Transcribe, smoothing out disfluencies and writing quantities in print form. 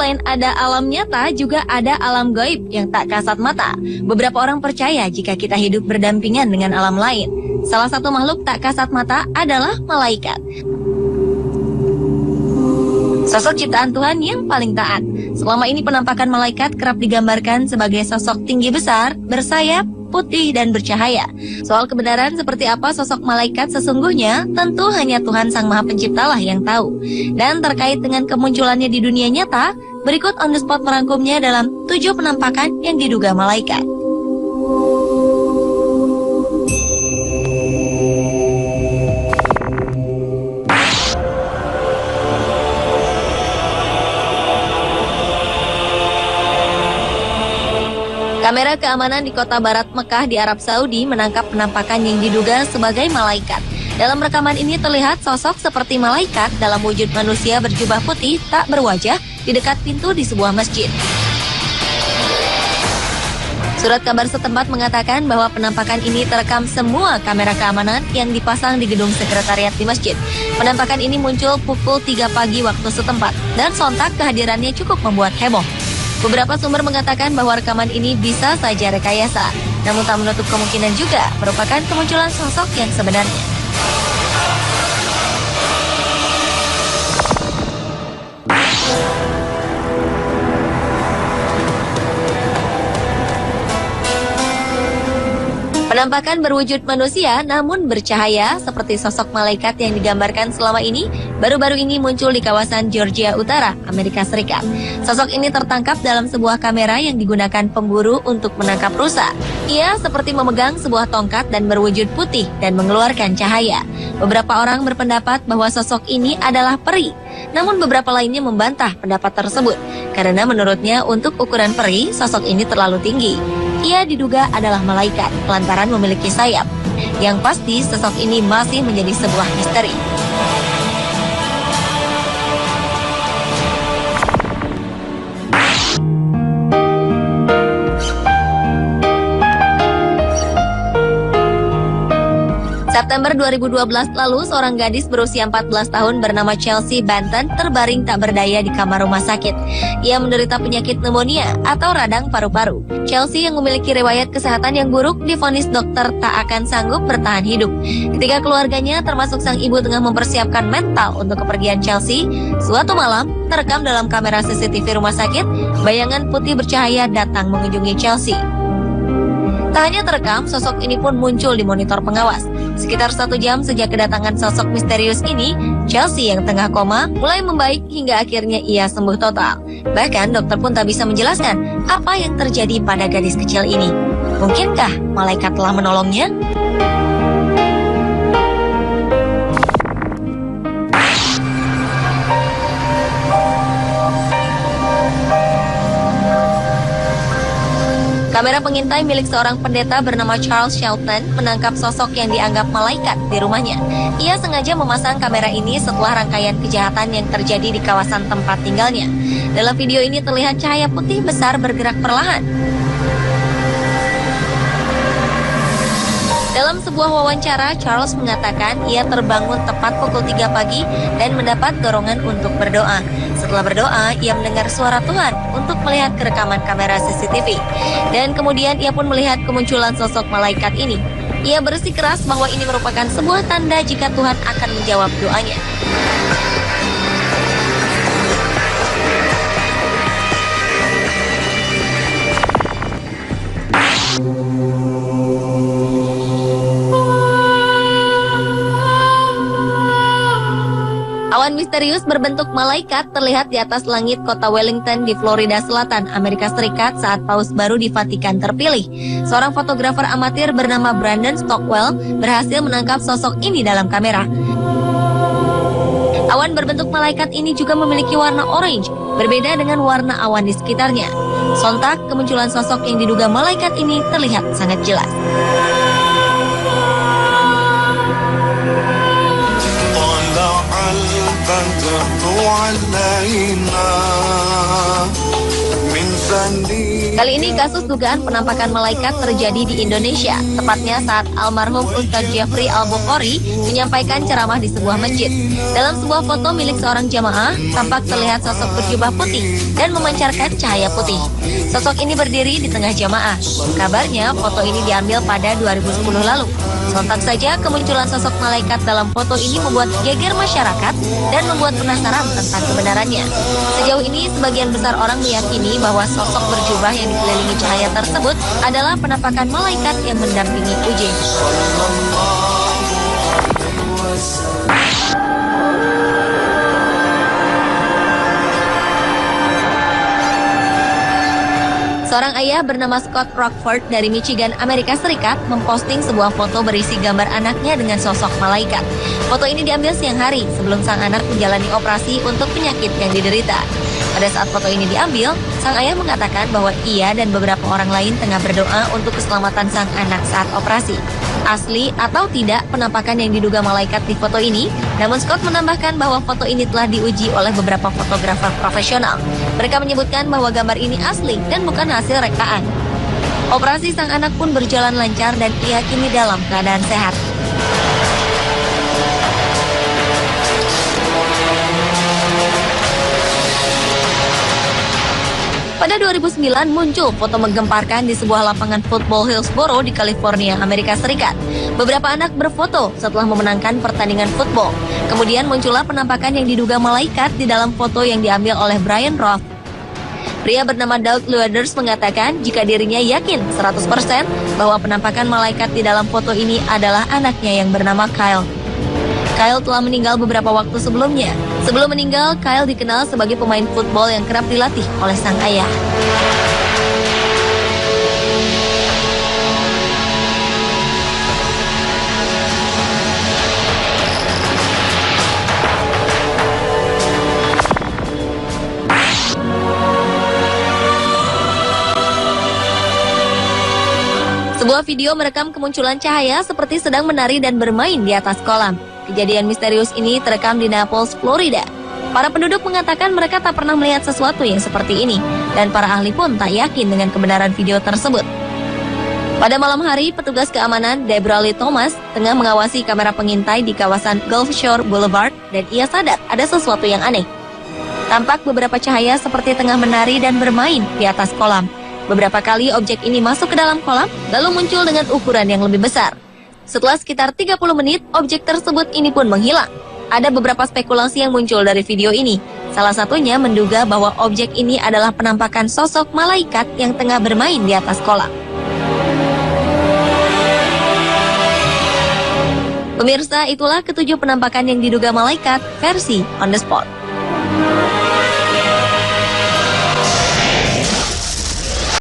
selain ada alam nyata, juga ada alam gaib yang tak kasat mata. Beberapa orang percaya jika kita hidup berdampingan dengan alam lain. Salah satu makhluk tak kasat mata adalah malaikat. Sosok ciptaan Tuhan yang paling taat. Selama ini penampakan malaikat kerap digambarkan sebagai sosok tinggi besar, bersayap, putih dan bercahaya. Soal kebenaran seperti apa sosok malaikat sesungguhnya, tentu hanya Tuhan Sang Maha Penciptalah yang tahu. Dan terkait dengan kemunculannya di dunia nyata, berikut On The Spot merangkumnya dalam 7 penampakan yang diduga malaikat. Kamera keamanan di kota barat Mekah di Arab Saudi menangkap penampakan yang diduga sebagai malaikat. Dalam rekaman ini terlihat sosok seperti malaikat dalam wujud manusia berjubah putih tak berwajah di dekat pintu di sebuah masjid. Surat kabar setempat mengatakan bahwa penampakan ini terekam semua kamera keamanan yang dipasang di gedung sekretariat di masjid. Penampakan ini muncul pukul 3 pagi waktu setempat dan sontak kehadirannya cukup membuat heboh. Beberapa sumber mengatakan bahwa rekaman ini bisa saja rekayasa, namun tak menutup kemungkinan juga merupakan kemunculan sosok yang sebenarnya. Penampakan berwujud manusia namun bercahaya seperti sosok malaikat yang digambarkan selama ini baru-baru ini muncul di kawasan Georgia Utara, Amerika Serikat. Sosok ini tertangkap dalam sebuah kamera yang digunakan pemburu untuk menangkap rusa. Ia seperti memegang sebuah tongkat dan berwujud putih dan mengeluarkan cahaya. Beberapa orang berpendapat bahwa sosok ini adalah peri. Namun beberapa lainnya membantah pendapat tersebut karena menurutnya untuk ukuran peri, sosok ini terlalu tinggi. Ia diduga adalah malaikat lantaran memiliki sayap. Yang pasti sosok ini masih menjadi sebuah misteri. September 2012 lalu, seorang gadis berusia 14 tahun bernama Chelsea Benton terbaring tak berdaya di kamar rumah sakit. Ia menderita penyakit pneumonia atau radang paru-paru. Chelsea yang memiliki riwayat kesehatan yang buruk divonis dokter tak akan sanggup bertahan hidup. Ketika keluarganya termasuk sang ibu tengah mempersiapkan mental untuk kepergian Chelsea, suatu malam terekam dalam kamera CCTV rumah sakit, bayangan putih bercahaya datang mengunjungi Chelsea. Tak hanya terekam, sosok ini pun muncul di monitor pengawas. Sekitar 1 jam sejak kedatangan sosok misterius ini, Chelsea yang tengah koma mulai membaik hingga akhirnya ia sembuh total. Bahkan dokter pun tak bisa menjelaskan apa yang terjadi pada gadis kecil ini. Mungkinkah malaikat telah menolongnya? Kamera pengintai milik seorang pendeta bernama Charles Shelton menangkap sosok yang dianggap malaikat di rumahnya. Ia sengaja memasang kamera ini setelah rangkaian kejahatan yang terjadi di kawasan tempat tinggalnya. Dalam video ini terlihat cahaya putih besar bergerak perlahan. Dalam sebuah wawancara, Charles mengatakan ia terbangun tepat pukul 3 pagi dan mendapat dorongan untuk berdoa. Setelah berdoa, ia mendengar suara Tuhan untuk melihat kerekaman kamera CCTV. Dan kemudian ia pun melihat kemunculan sosok malaikat ini. Ia bersikeras bahwa ini merupakan sebuah tanda jika Tuhan akan menjawab doanya. Awan misterius berbentuk malaikat terlihat di atas langit kota Wellington di Florida Selatan, Amerika Serikat saat Paus baru di Vatikan terpilih. Seorang fotografer amatir bernama Brandon Stockwell berhasil menangkap sosok ini dalam kamera. Awan berbentuk malaikat ini juga memiliki warna orange, berbeda dengan warna awan di sekitarnya. Sontak, kemunculan sosok yang diduga malaikat ini terlihat sangat jelas. البدر علينا من Kali ini kasus dugaan penampakan malaikat terjadi di Indonesia, tepatnya saat almarhum Ustadz Jeffrey Al-Bukhari menyampaikan ceramah di sebuah masjid. Dalam sebuah foto milik seorang jamaah, tampak terlihat sosok berjubah putih dan memancarkan cahaya putih. Sosok ini berdiri di tengah jamaah. Kabarnya foto ini diambil pada 2010 lalu. Sontak saja kemunculan sosok malaikat dalam foto ini membuat geger masyarakat dan membuat penasaran tentang kebenarannya. Sejauh ini sebagian besar orang meyakini bahwa sosok berjubah yang dikelilingi cahaya tersebut adalah penampakan malaikat yang mendampingi Uj. Seorang ayah bernama Scott Rockford dari Michigan, Amerika Serikat, memposting sebuah foto berisi gambar anaknya dengan sosok malaikat. Foto ini diambil siang hari sebelum sang anak menjalani operasi untuk penyakit yang diderita. Pada saat foto ini diambil, sang ayah mengatakan bahwa ia dan beberapa orang lain tengah berdoa untuk keselamatan sang anak saat operasi. Asli atau tidak penampakan yang diduga malaikat di foto ini, namun Scott menambahkan bahwa foto ini telah diuji oleh beberapa fotografer profesional. Mereka menyebutkan bahwa gambar ini asli dan bukan hasil rekaan. Operasi sang anak pun berjalan lancar dan ia kini dalam keadaan sehat. Pada 2009 muncul foto menggemparkan di sebuah lapangan football Hillsboro di California, Amerika Serikat. Beberapa anak berfoto setelah memenangkan pertandingan football. Kemudian muncullah penampakan yang diduga malaikat di dalam foto yang diambil oleh Brian Roth. Pria bernama Doug Lueders mengatakan jika dirinya yakin 100% bahwa penampakan malaikat di dalam foto ini adalah anaknya yang bernama Kyle. Kyle telah meninggal beberapa waktu sebelumnya. Sebelum meninggal, Kyle dikenal sebagai pemain football yang kerap dilatih oleh sang ayah. Sebuah video merekam kemunculan cahaya seperti sedang menari dan bermain di atas kolam. Kejadian misterius ini terekam di Naples, Florida. Para penduduk mengatakan mereka tak pernah melihat sesuatu yang seperti ini, dan para ahli pun tak yakin dengan kebenaran video tersebut. Pada malam hari, petugas keamanan Deborah Lee Thomas tengah mengawasi kamera pengintai di kawasan Gulf Shore Boulevard, dan ia sadar ada sesuatu yang aneh. Tampak beberapa cahaya seperti tengah menari dan bermain di atas kolam. Beberapa kali objek ini masuk ke dalam kolam, lalu muncul dengan ukuran yang lebih besar. Setelah sekitar 30 menit, objek tersebut ini pun menghilang. Ada beberapa spekulasi yang muncul dari video ini. Salah satunya menduga bahwa objek ini adalah penampakan sosok malaikat yang tengah bermain di atas kolam. Pemirsa, itulah ketujuh penampakan yang diduga malaikat versi On The Spot.